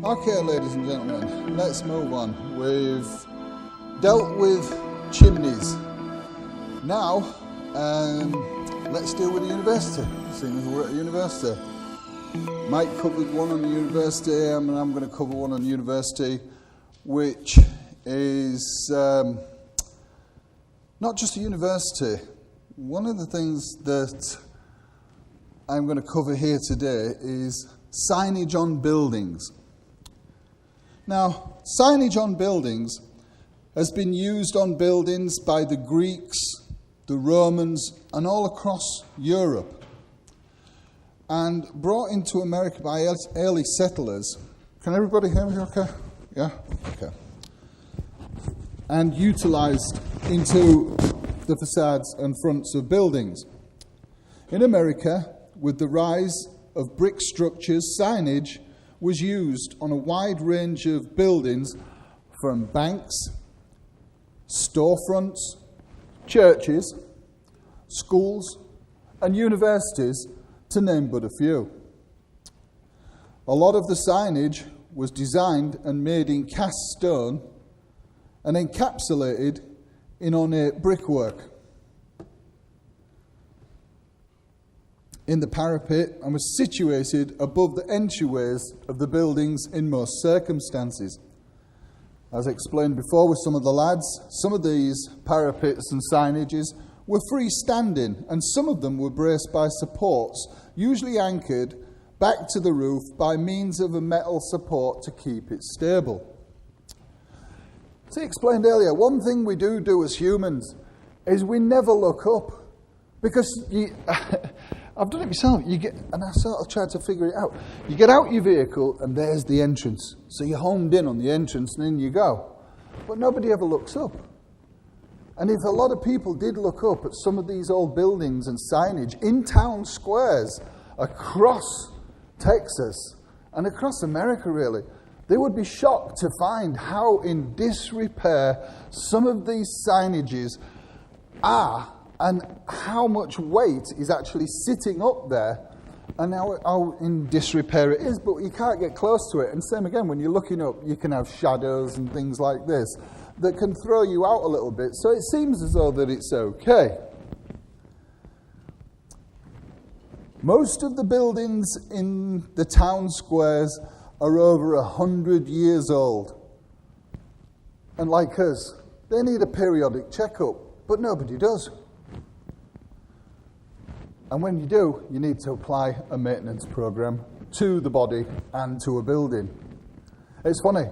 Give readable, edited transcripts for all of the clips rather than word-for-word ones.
Okay, ladies and gentlemen, let's move on. We've dealt with chimneys. Now, let's deal with the university, seeing as we're at a university. Mike covered one on the university, and I'm going to cover one on the university, which is not just a university. One of the things that I'm going to cover here today is signage on buildings. Now, signage on buildings has been used on buildings by the Greeks, the Romans, and all across Europe, and brought into America by early settlers. Can everybody hear me okay? Yeah? Okay. And utilised into the facades and fronts of buildings. In America, with the rise of brick structures, signage was used on a wide range of buildings, from banks, storefronts, churches, schools, and universities, to name but a few. A lot of the signage was designed and made in cast stone and encapsulated in ornate brickwork in the parapet, and was situated above the entryways of the buildings in most circumstances. As explained before with some of the lads, some of these parapets and signages were freestanding, and some of them were braced by supports, usually anchored back to the roof by means of a metal support to keep it stable. As I explained earlier, one thing we do as humans is we never look up, because I've done it myself. And I sort of tried to figure it out. You get out your vehicle, and there's the entrance. So you're homed in on the entrance, and in you go. But nobody ever looks up. And if a lot of people did look up at some of these old buildings and signage in town squares across Texas and across America, really, they would be shocked to find how in disrepair some of these signages are, and how much weight is actually sitting up there, and how in disrepair it is, but you can't get close to it. And same again, when you're looking up, you can have shadows and things like this that can throw you out a little bit, so it seems as though that it's okay. Most of the buildings in the town squares are over 100 years old. And like us, they need a periodic checkup, but nobody does. And when you do, you need to apply a maintenance program to the body and to a building. It's funny,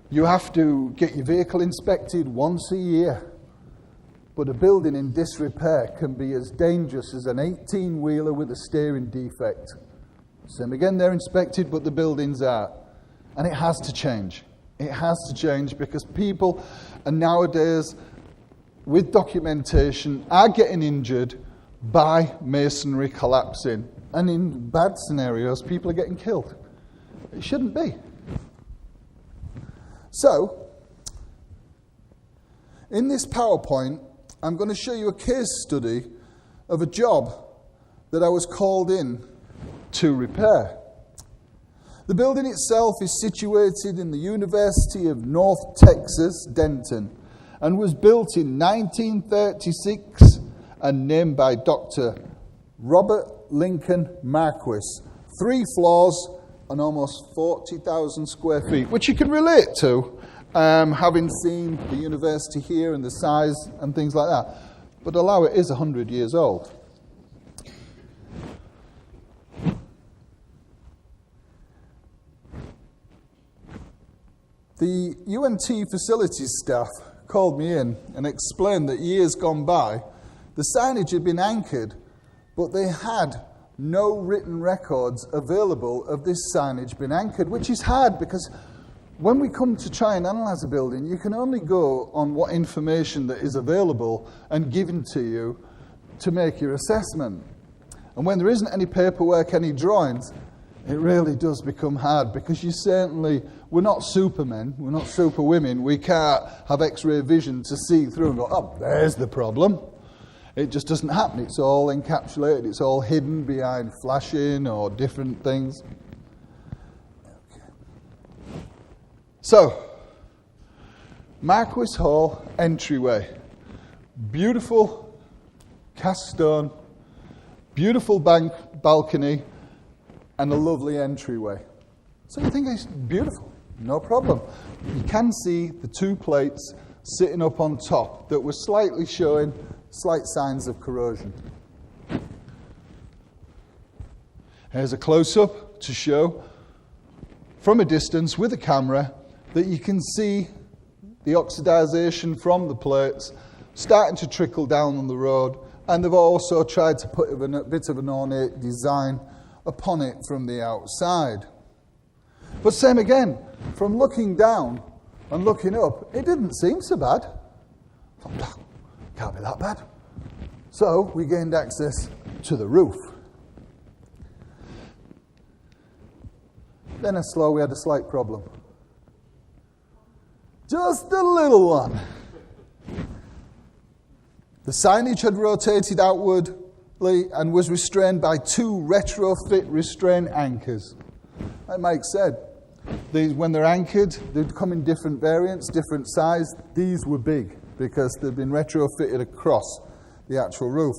you have to get your vehicle inspected once a year, but a building in disrepair can be as dangerous as an 18-wheeler with a steering defect. Same again, they're inspected, but the buildings are. And it has to change. It has to change, because people are nowadays, with documentation, are getting injured by masonry collapsing. And in bad scenarios, people are getting killed. It shouldn't be. So, in this PowerPoint, I'm going to show you a case study of a job that I was called in to repair. The building itself is situated in the University of North Texas, Denton, and was built in 1936 and named by Dr. Robert Lincoln Marquis. 3 floors and almost 40,000 square feet, which you can relate to, having seen the university here and the size and things like that. But allow it is 100 years old. The UNT facilities staff called me in and explained that years gone by, the signage had been anchored, but they had no written records available of this signage being anchored, which is hard, because when we come to try and analyse a building, you can only go on what information that is available and given to you to make your assessment. And when there isn't any paperwork, any drawings, it really does become hard, because we're not supermen, we're not superwomen, we can't have X-ray vision to see through and go, oh, there's the problem. It just doesn't happen. It's all encapsulated. It's all hidden behind flashing or different things. Okay. So, Marquis Hall entryway. Beautiful cast stone, beautiful balcony, and a lovely entryway. So you think it's beautiful, no problem. You can see the two plates sitting up on top that were slightly showing slight signs of corrosion. Here's a close-up to show from a distance with a camera that you can see the oxidization from the plates starting to trickle down on the road, and they've also tried to put a bit of an ornate design upon it from the outside. But same again, from looking down and looking up, it didn't seem so bad. Can't be that bad. So we gained access to the roof. Then we had a slight problem. Just a little one. The signage had rotated outwardly and was restrained by two retrofit restraint anchors. Like Mike said, when they're anchored, they'd come in different variants, different size. These were big because they'd been retrofitted across the actual roof.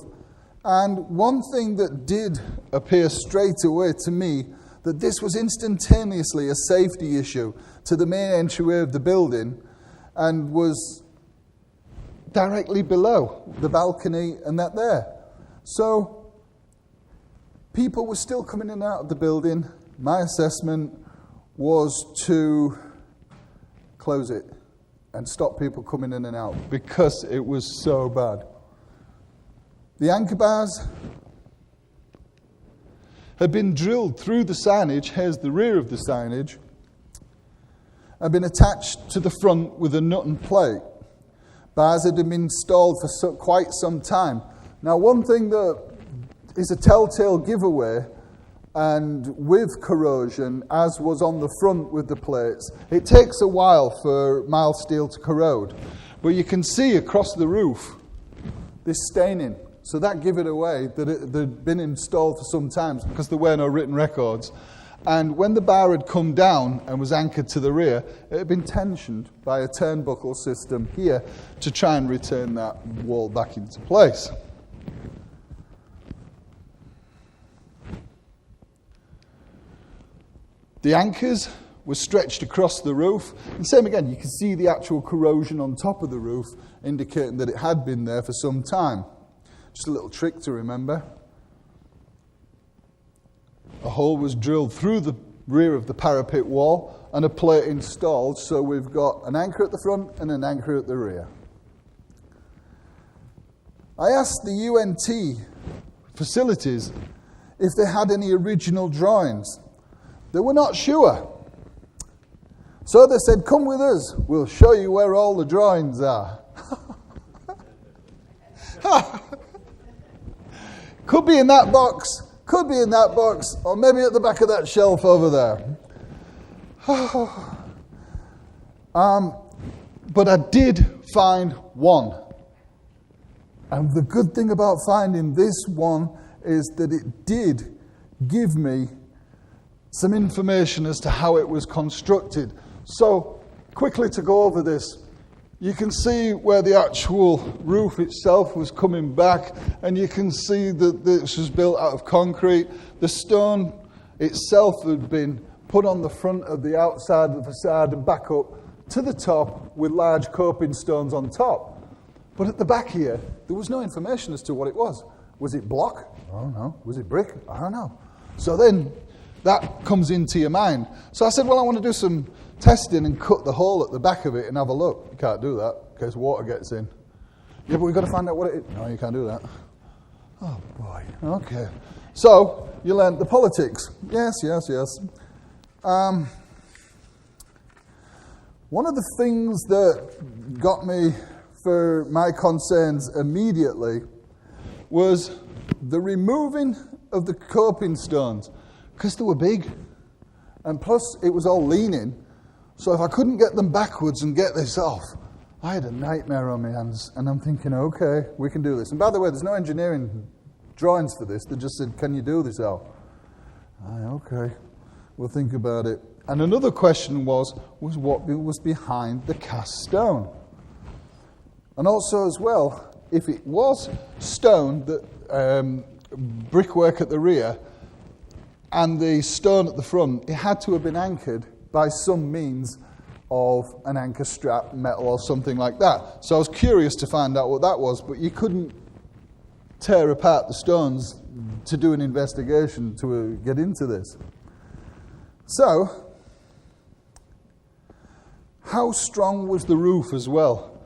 And one thing that did appear straight away to me, that this was instantaneously a safety issue to the main entryway of the building and was directly below the balcony and that there. So people were still coming in and out of the building. My assessment was to close it and stop people coming in and out because it was so bad. The anchor bars had been drilled through the signage. Here's the rear of the signage, and been attached to the front with a nut and plate. Bars had been installed for quite some time. Now, one thing that is a telltale giveaway, and with corrosion, as was on the front with the plates, it takes a while for mild steel to corrode. But you can see across the roof this staining. So that gave it away that it had been installed for some time because there were no written records. And when the bar had come down and was anchored to the rear, it had been tensioned by a turnbuckle system here to try and return that wall back into place. The anchors were stretched across the roof. And same again, you can see the actual corrosion on top of the roof, indicating that it had been there for some time. Just a little trick to remember. A hole was drilled through the rear of the parapet wall and a plate installed, so we've got an anchor at the front and an anchor at the rear. I asked the UNT facilities if they had any original drawings. They were not sure. So they said, come with us, we'll show you where all the drawings are. Could be in that box, or maybe at the back of that shelf over there. But I did find one. And the good thing about finding this one is that it did give me some information as to how it was constructed. So, quickly to go over this. You can see where the actual roof itself was coming back, and you can see that this was built out of concrete. The stone itself had been put on the front of the outside of the facade and back up to the top with large coping stones on top. But at the back here, there was no information as to what it was. Was it block? I don't know. Was it brick? I don't know. So then that comes into your mind. So I said, well, I want to do some testing and cut the hole at the back of it and have a look. You can't do that in case water gets in. Yeah, but we've got to find out what it is. No, you can't do that. Oh, boy. Okay. So, you learned the politics. Yes. One of the things that got me for my concerns immediately was the removing of the coping stones, because they were big. And plus, it was all leaning. So if I couldn't get them backwards and get this off, I had a nightmare on my hands. And I'm thinking, okay, we can do this. And by the way, there's no engineering drawings for this. They just said, can you do this, Al? Okay, we'll think about it. And another question was what was behind the cast stone? And also as well, if it was stone, that brickwork at the rear, and the stone at the front, it had to have been anchored by some means of an anchor strap, metal or something like that. So I was curious to find out what that was, but you couldn't tear apart the stones to do an investigation to get into this. So, how strong was the roof as well?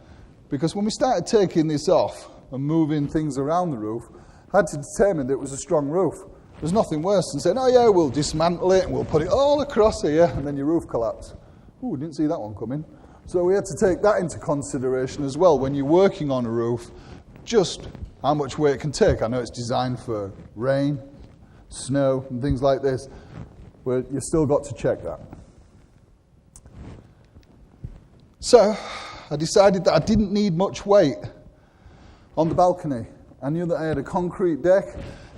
Because when we started taking this off and moving things around the roof, I had to determine that it was a strong roof. There's nothing worse than saying, oh yeah, we'll dismantle it and we'll put it all across here, and then your roof collapsed. Ooh, didn't see that one coming. So we had to take that into consideration as well when you're working on a roof, just how much weight it can take. I know it's designed for rain, snow, and things like this, but you've still got to check that. So I decided that I didn't need much weight on the balcony. I knew that I had a concrete deck,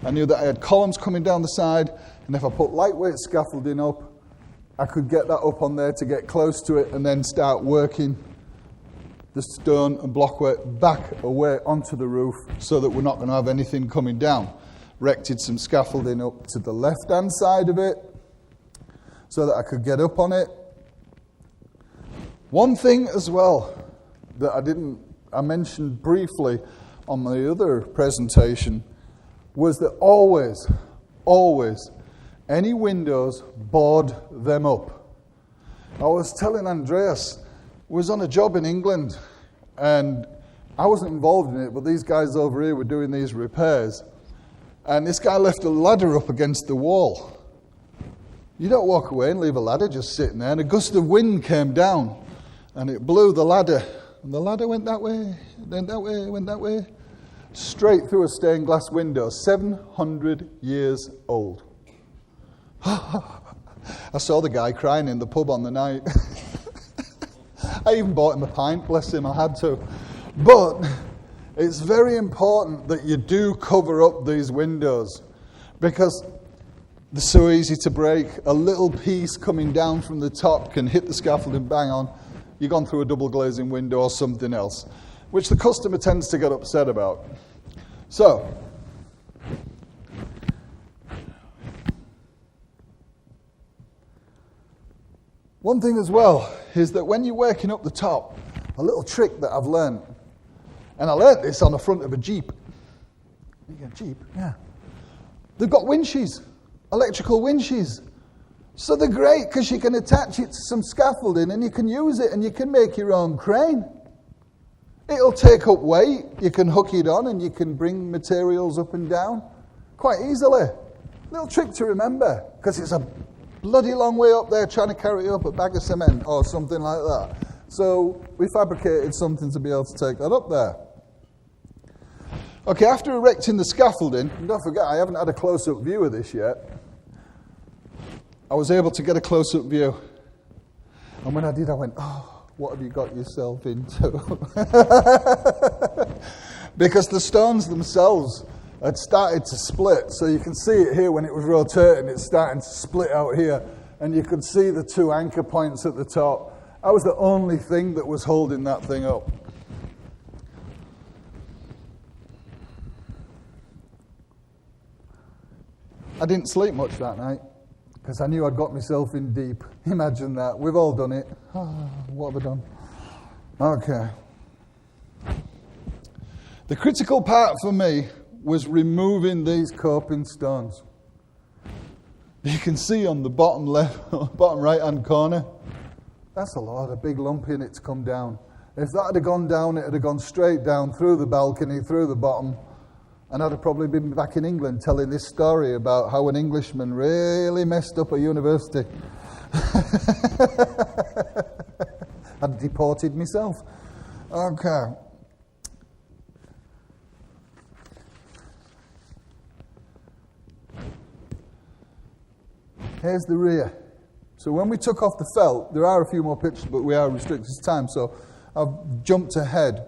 I knew that I had columns coming down the side, and if I put lightweight scaffolding up, I could get that up on there to get close to it and then start working the stone and blockwork back away onto the roof so that we're not going to have anything coming down. Erected some scaffolding up to the left-hand side of it so that I could get up on it. One thing as well that I mentioned briefly on my other presentation was that always, any windows, board them up. I was telling Andreas, was on a job in England, and I wasn't involved in it, but these guys over here were doing these repairs, and this guy left a ladder up against the wall. You don't walk away and leave a ladder just sitting there, and a gust of wind came down, and it blew the ladder, and the ladder went that way, then that way, went that way, straight through a stained glass window, 700 years old. I saw the guy crying in the pub on the night. I even bought him a pint, bless him, I had to. But it's very important that you do cover up these windows because they're so easy to break. A little piece coming down from the top can hit the scaffolding bang on. You've gone through a double glazing window or something else, which the customer tends to get upset about. So, one thing as well is that when you're working up the top, a little trick that I've learned, and I learned this on the front of a Jeep. You got a Jeep? Yeah. They've got winches, electrical winches. So they're great because you can attach it to some scaffolding and you can use it and you can make your own crane. It'll take up weight, you can hook it on and you can bring materials up and down quite easily. Little trick to remember, because it's a bloody long way up there trying to carry up a bag of cement or something like that. So we fabricated something to be able to take that up there. Okay, after erecting the scaffolding, and don't forget I haven't had a close-up view of this yet, I was able to get a close-up view. And when I did, I went, oh, what have you got yourself into? Because the stones themselves had started to split. So you can see it here when it was rotating, it's starting to split out here. And you could see the two anchor points at the top. That was the only thing that was holding that thing up. I didn't sleep much that night because I knew I'd got myself in deep. Imagine that. We've all done it. What have I done? Okay. The critical part for me was removing these coping stones. You can see on the bottom left, bottom right-hand corner, that's a lot, a big lump in it to come down. If that had gone down, it would have gone straight down through the balcony, through the bottom, and I'd have probably been back in England telling this story about how an Englishman really messed up a university. I'd deported myself. Okay. Here's the rear. So when we took off the felt, there are a few more pictures, but we are restricted to time, so I've jumped ahead.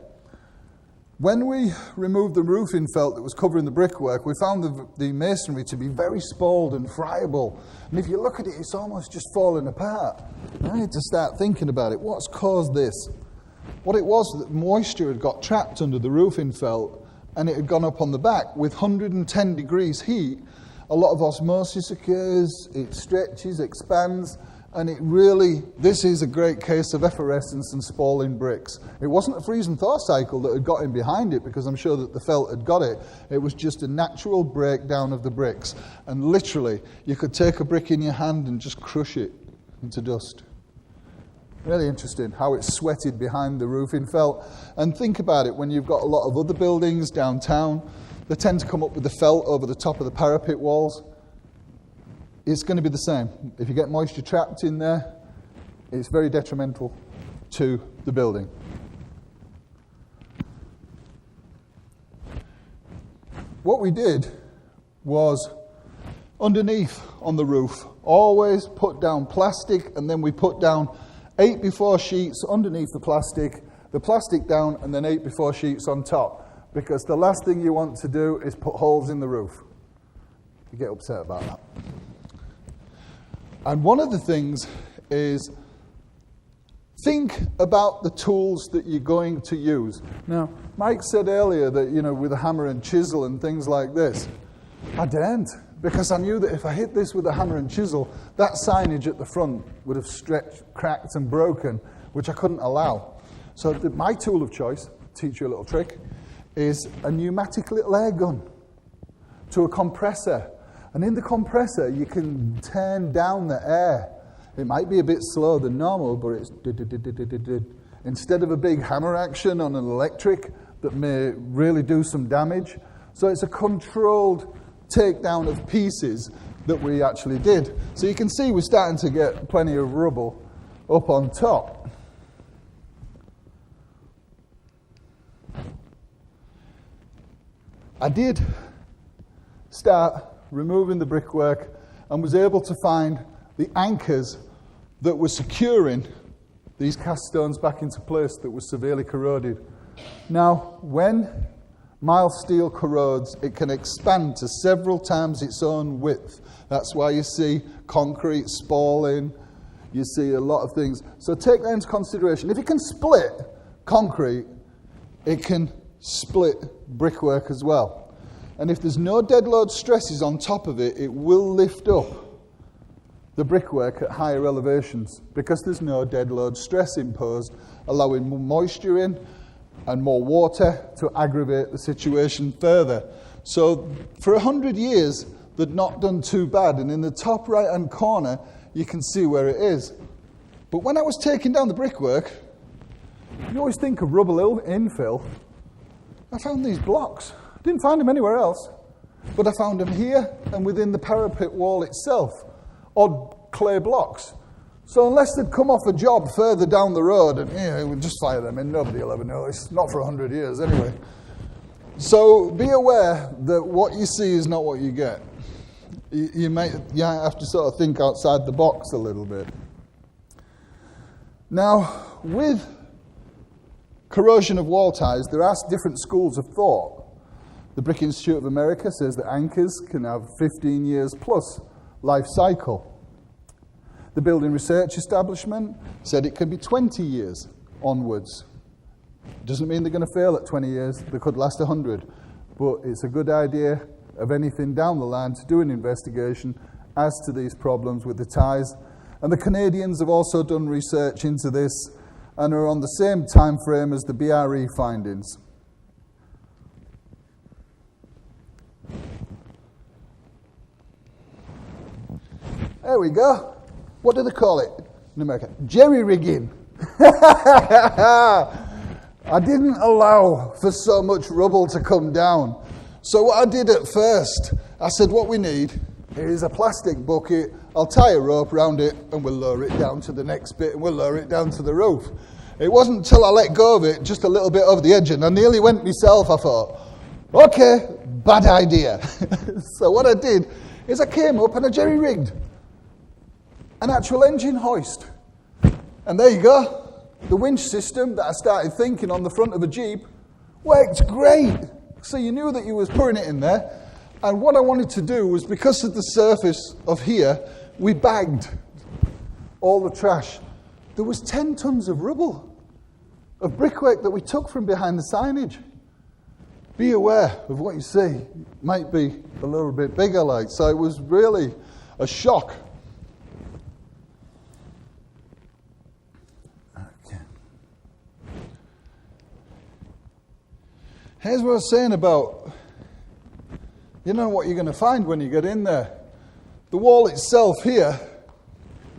When we removed the roofing felt that was covering the brickwork, we found the masonry to be very spalled and friable. And if you look at it, it's almost just falling apart. I had to start thinking about it. What's caused this? What it was that moisture had got trapped under the roofing felt and it had gone up on the back. With 110 degrees heat, a lot of osmosis occurs, it stretches, expands, and this is a great case of effervescence and spalling bricks. It wasn't a freeze and thaw cycle that had got in behind it, because I'm sure that the felt had got it. It was just a natural breakdown of the bricks. And literally, you could take a brick in your hand and just crush it into dust. Really interesting how it sweated behind the roofing felt. And think about it, when you've got a lot of other buildings downtown, they tend to come up with the felt over the top of the parapet walls. It's going to be the same. If you get moisture trapped in there, it's very detrimental to the building. What we did was, underneath on the roof, always put down plastic, and then we put down 8x4 sheets underneath the plastic down, and then 8x4 sheets on top. Because the last thing you want to do is put holes in the roof. You get upset about that. And one of the things is, think about the tools that you're going to use. Now, Mike said earlier that, with a hammer and chisel and things like this. I daren't, because I knew that if I hit this with a hammer and chisel, that signage at the front would have stretched, cracked, and broken, which I couldn't allow. So my tool of choice, to teach you a little trick, is a pneumatic little air gun to a compressor. And in the compressor, you can turn down the air. It might be a bit slower than normal, but it's instead of a big hammer action on an electric that may really do some damage. So it's a controlled takedown of pieces that we actually did. So you can see we're starting to get plenty of rubble up on top. I did start removing the brickwork and was able to find the anchors that were securing these cast stones back into place that were severely corroded. Now, when mild steel corrodes, it can expand to several times its own width. That's why you see concrete spalling, you see a lot of things. So take that into consideration. If it can split concrete, it can split brickwork as well. And if there's no dead load stresses on top of it, it will lift up the brickwork at higher elevations, because there's no dead load stress imposed, allowing more moisture in and more water to aggravate the situation further. So for 100 years, they'd not done too bad. And in the top right-hand corner, you can see where it is. But when I was taking down the brickwork, you always think of rubble infill. I found these blocks. Didn't find them anywhere else, but I found them here and within the parapet wall itself, odd clay blocks. So unless they'd come off a job further down the road, and we'll just fire them in, nobody will ever know. It's not for 100 years anyway. So be aware that what you see is not what you get. You might have to sort of think outside the box a little bit. Now, with corrosion of wall ties, there are different schools of thought. The Brick Institute of America says that anchors can have 15 years plus life cycle. The Building Research Establishment said it could be 20 years onwards. It doesn't mean they're going to fail at 20 years. They could last 100. But it's a good idea of anything down the line to do an investigation as to these problems with the ties. And the Canadians have also done research into this and are on the same time frame as the BRE findings. There we go. What do they call it in America? Jerry-rigging. I didn't allow for so much rubble to come down. So what I did at first, I said, what we need is a plastic bucket. I'll tie a rope around it and we'll lower it down to the next bit and we'll lower it down to the roof. It wasn't until I let go of it just a little bit over the edge and I nearly went myself. I thought, okay, bad idea. So what I did is I came up and I jerry-rigged an actual engine hoist. And there you go. The winch system that I started thinking on the front of a Jeep Worked great. So you knew that you was putting it in there. And what I wanted to do was, because of the surface of here, we bagged all the trash. There was 10 tons of rubble, of brickwork that we took from behind the signage. Be aware of what you see. It might be a little bit bigger, like. So it was really a shock. Okay. Here's what I was saying about, you know what you're going to find when you get in there. The wall itself here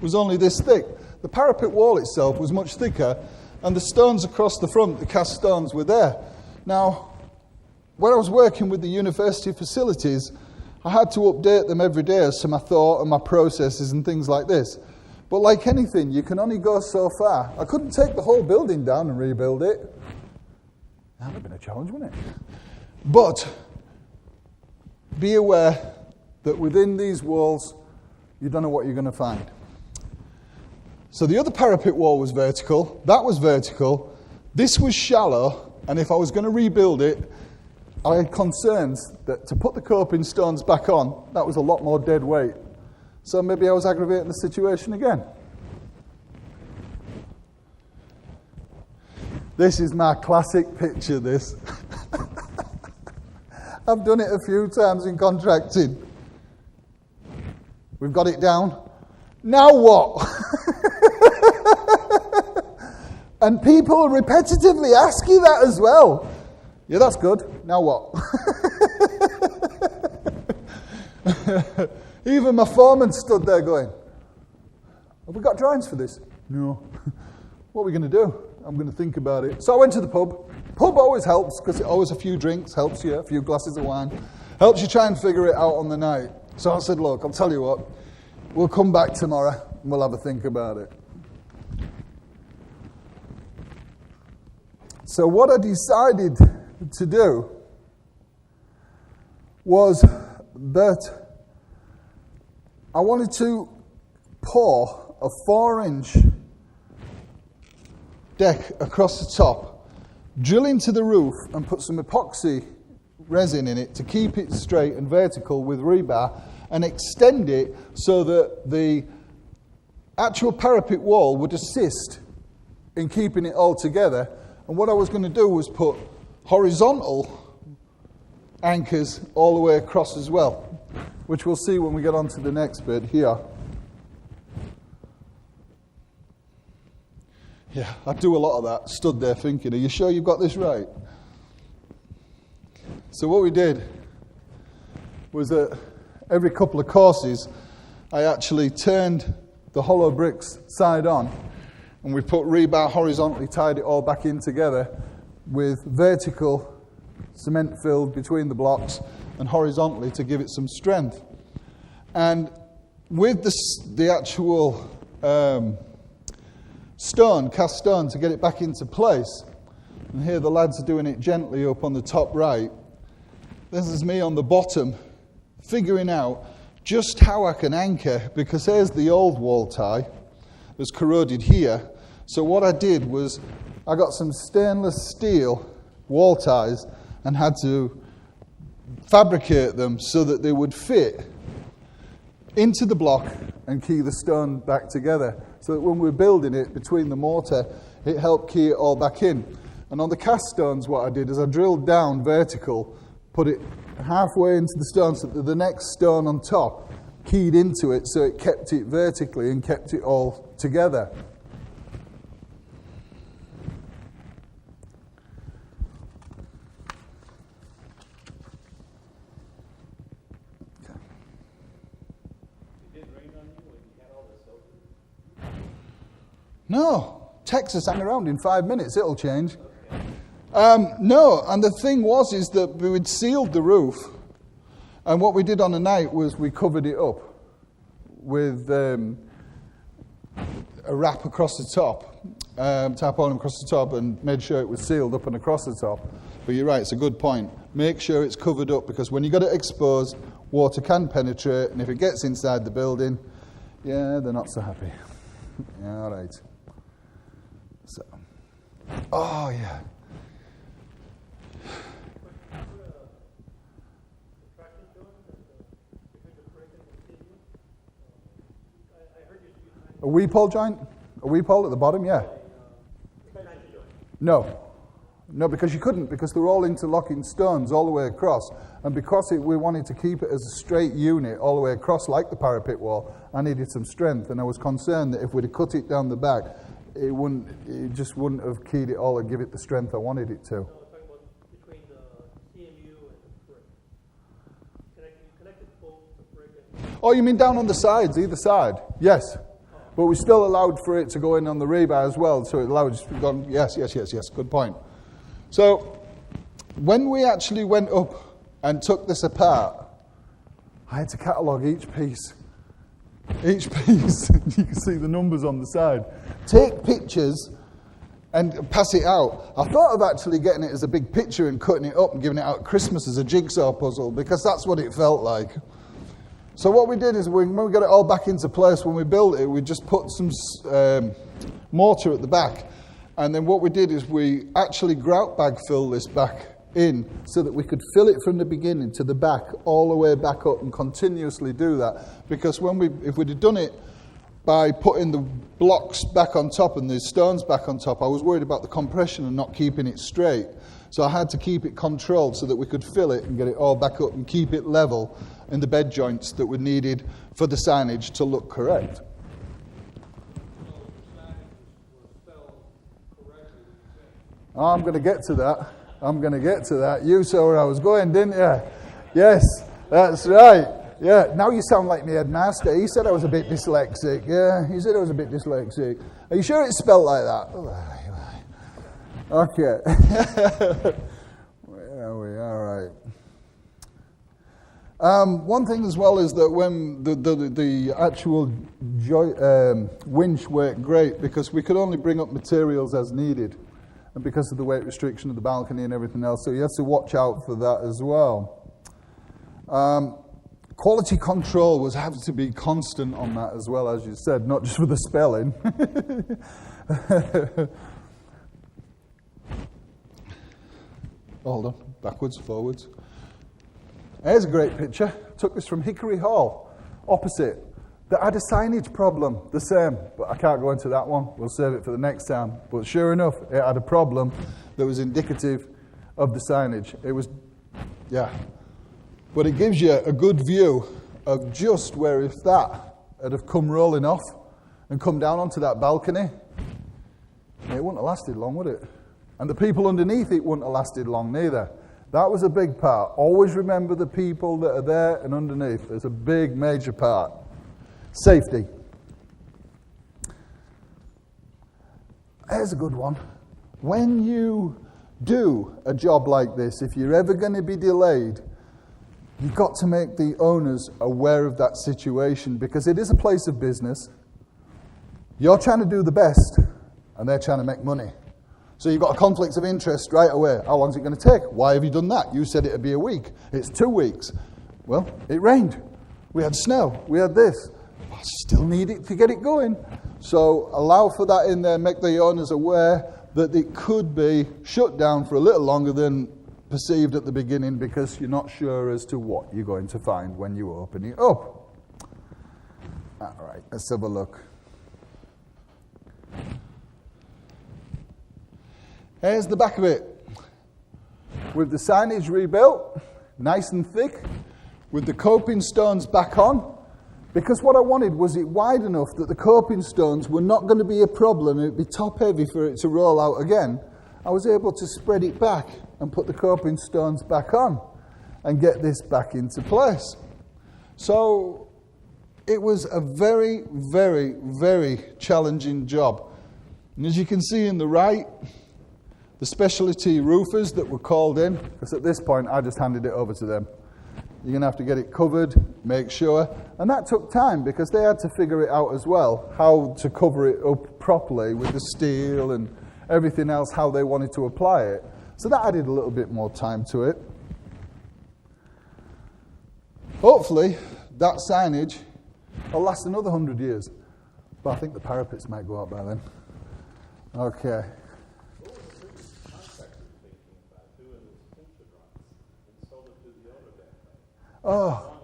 was only this thick. The parapet wall itself was much thicker, and the stones across the front, the cast stones, were there. Now, when I was working with the university facilities, I had to update them every day as to my thought and my processes and things like this. But like anything, you can only go so far. I couldn't take the whole building down and rebuild it. That would have been a challenge, wouldn't it? But be aware that within these walls, you don't know what you're going to find. So the other parapet wall was vertical. That was vertical. This was shallow. And if I was going to rebuild it, I had concerns that to put the coping stones back on, that was a lot more dead weight. So maybe I was aggravating the situation again. This is my classic picture, this. I've done it a few times in contracting. We've got it down. Now what? And people repetitively ask you that as well. Yeah, that's good. Now what? Even my foreman stood there going, have we got drawings for this? No. What are we going to do? I'm going to think about it. So I went to the pub. Pub always helps, because it always a few drinks helps you, a few glasses of wine. Helps you try and figure it out on the night. So I said, look, I'll tell you what. We'll come back tomorrow and we'll have a think about it. So what I decided to do was that I wanted to pour a 4-inch deck across the top, drill into the roof and put some epoxy resin in it to keep it straight and vertical with rebar, and extend it so that the actual parapet wall would assist in keeping it all together. And what I was going to do was put horizontal anchors all the way across as well, which we'll see when we get on to the next bit here. Yeah, I do a lot of that. Stood there thinking, are you sure you've got this right? So what we did was that every couple of courses, I actually turned the hollow bricks side on, and we put rebar horizontally, tied it all back in together with vertical cement filled between the blocks and horizontally to give it some strength. And with the actual cast stone to get it back into place, and here the lads are doing it gently up on the top right. This is me on the bottom, figuring out just how I can anchor, because there's the old wall tie that's corroded here. So what I did was I got some stainless steel wall ties and had to fabricate them so that they would fit into the block and key the stone back together. So that when we're building it between the mortar, it helped key it all back in. And on the cast stones, what I did is I drilled down vertical, put it halfway into the stone so that the next stone on top keyed into it, so it kept it vertically and kept it all together. No, Texas, hang around in 5 minutes, it'll change. No, and the thing was is that we'd sealed the roof, and what we did on the night was we covered it up with a wrap across the top, tarpaulin across the top, and made sure it was sealed up and across the top. But you're right, it's a good point. Make sure it's covered up, because when you've got it exposed, water can penetrate, and if it gets inside the building, yeah, they're not so happy. Yeah, all right. So, oh yeah. A weep hole joint? A weep hole at the bottom, yeah. No. No, because you couldn't, because they're all interlocking stones all the way across. And because we wanted to keep it as a straight unit all the way across, like the parapet wall, I needed some strength. And I was concerned that if we'd have cut it down the back, it just wouldn't have keyed it all and give it the strength I wanted it to. No, I'm talking about between the CMU and the brick. Connected both the brick and... Oh, you mean down on the sides, either side? Yes. But we still allowed for it to go in on the rebar as well, so it allowed us to go. Yes, good point. So, when we actually went up and took this apart, I had to catalogue each piece. Each piece, you can see the numbers on the side. Take pictures and pass it out. I thought of actually getting it as a big picture and cutting it up and giving it out at Christmas as a jigsaw puzzle, because that's what it felt like. So what we did is when we got it all back into place, when we built it, we just put some mortar at the back. And then what we did is we actually grout bag filled this back in so that we could fill it from the beginning to the back, all the way back up, and continuously do that. Because if we'd have done it by putting the blocks back on top and the stones back on top, I was worried about the compression and not keeping it straight. So I had to keep it controlled so that we could fill it and get it all back up and keep it level in the bed joints that were needed for the signage to look correct. Oh, I'm going to get to that. You saw where I was going, didn't you? Yes, that's right. Yeah, now you sound like me headmaster. He said I was a bit dyslexic. Yeah, he said I was a bit dyslexic. Are you sure it's spelled like that? Okay. Where are we? All right. One thing as well is that when the actual winch worked great, because we could only bring up materials as needed, and because of the weight restriction of the balcony and everything else, so you have to watch out for that as well. Quality control was having to be constant on that as well, as you said, not just for the spelling. Hold on, backwards, forwards. Here's a great picture. Took this from Hickory Hall, opposite. That had a signage problem, the same, but I can't go into that one. We'll save it for the next time. But sure enough, it had a problem that was indicative of the signage. It was, yeah. But it gives you a good view of just where if that had have come rolling off and come down onto that balcony, it wouldn't have lasted long, would it? And the people underneath it wouldn't have lasted long neither. That was a big part. Always remember the people that are there and underneath. There's a big, major part. Safety. Here's a good one. When you do a job like this, if you're ever going to be delayed, you've got to make the owners aware of that situation, because it is a place of business. You're trying to do the best, and they're trying to make money. So you've got a conflict of interest right away. How long is it going to take? Why have you done that? You said it would be a week. It's 2 weeks. Well, it rained. We had snow. We had this. I still need it to get it going. So allow for that in there. Make the owners aware that it could be shut down for a little longer than perceived at the beginning, because you're not sure as to what you're going to find when you open it up. All right, let's have a look. Here's the back of it. With the signage rebuilt, nice and thick, with the coping stones back on, because what I wanted was it wide enough that the coping stones were not going to be a problem. It would be top heavy for it to roll out again. I was able to spread it back and put the coping stones back on and get this back into place. So it was a very, very, very challenging job. And as you can see in the right, the specialty roofers that were called in, because at this point I just handed it over to them. You're going to have to get it covered, make sure. And that took time, because they had to figure it out as well, how to cover it up properly with the steel and everything else, how they wanted to apply it. So that added a little bit more time to it. Hopefully, that signage will last another 100 years. But I think the parapets might go up by then. Okay. Oh.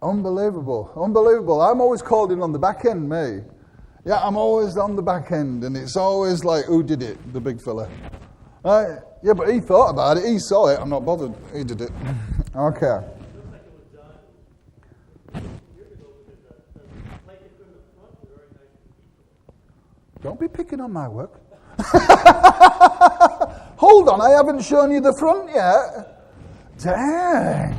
Unbelievable, unbelievable. I'm always called in on the back end, me. Yeah, I'm always on the back end, and it's always like, who did it? The big fella. Yeah, but he thought about it. He saw it. I'm not bothered. He did it. Okay. Looks like it was done years ago because the plate they put in the front was very nice. Don't be picking on my work. Hold on, I haven't shown you the front yet. Dang.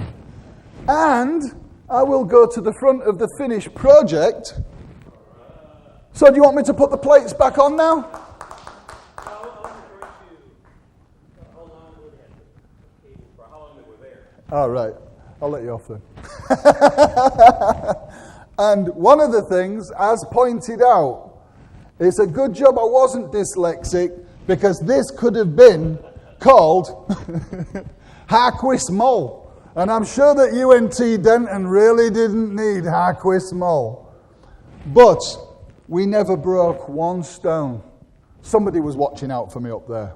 And I will go to the front of the finished project. So do you want me to put the plates back on now? I was referring to how long were they at the table for? How long they were there? All right, I'll let you off then. And one of the things, as pointed out, it's a good job I wasn't dyslexic, because this could have been called Harquist Mole. And I'm sure that UNT Denton really didn't need Harquist Mole. But we never broke one stone. Somebody was watching out for me up there.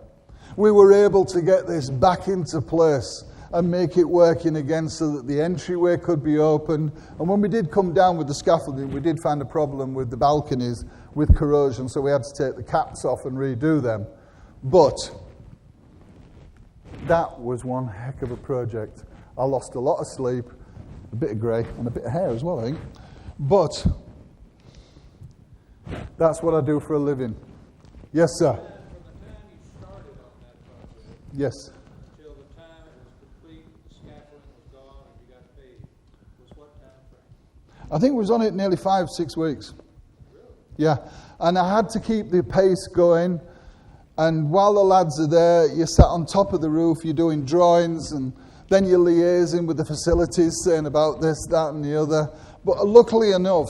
We were able to get this back into place and make it working again so that the entryway could be opened. And when we did come down with the scaffolding, we did find a problem with the balconies with corrosion, so we had to take the caps off and redo them. But that was one heck of a project. I lost a lot of sleep, a bit of grey, and a bit of hair as well, I think. But that's what I do for a living. Yes, sir. From the time you started on that project Yes. till the time it was complete, the scaffolding was gone, and you got paid, was what time frame? I think we was on it nearly 5-6 weeks. Yeah, and I had to keep the pace going. And while the lads are there, you're sat on top of the roof, you're doing drawings, and then you're liaising with the facilities, saying about this, that, and the other. But luckily enough,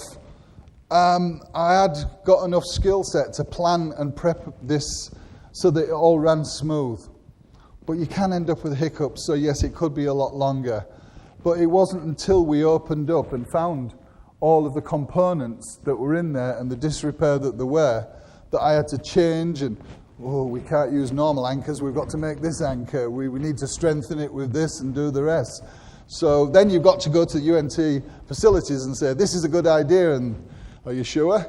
I had got enough skill set to plan and prep this so that it all ran smooth. But you can end up with hiccups, so yes, it could be a lot longer. But it wasn't until we opened up and found all of the components that were in there and the disrepair that there were, that I had to change and, oh, we can't use normal anchors, we've got to make this anchor, we need to strengthen it with this and do the rest. So then you've got to go to the UNT facilities and say, this is a good idea, and are you sure?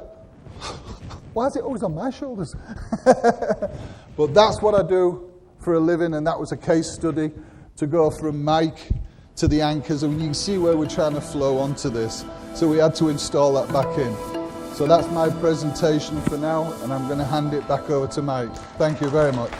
Why is it always on my shoulders? But that's what I do for a living, and that was a case study to go from Mike to the anchors, and you can see where we're trying to flow onto this. So we had to install that back in. So that's my presentation for now, and I'm going to hand it back over to Mike. Thank you very much.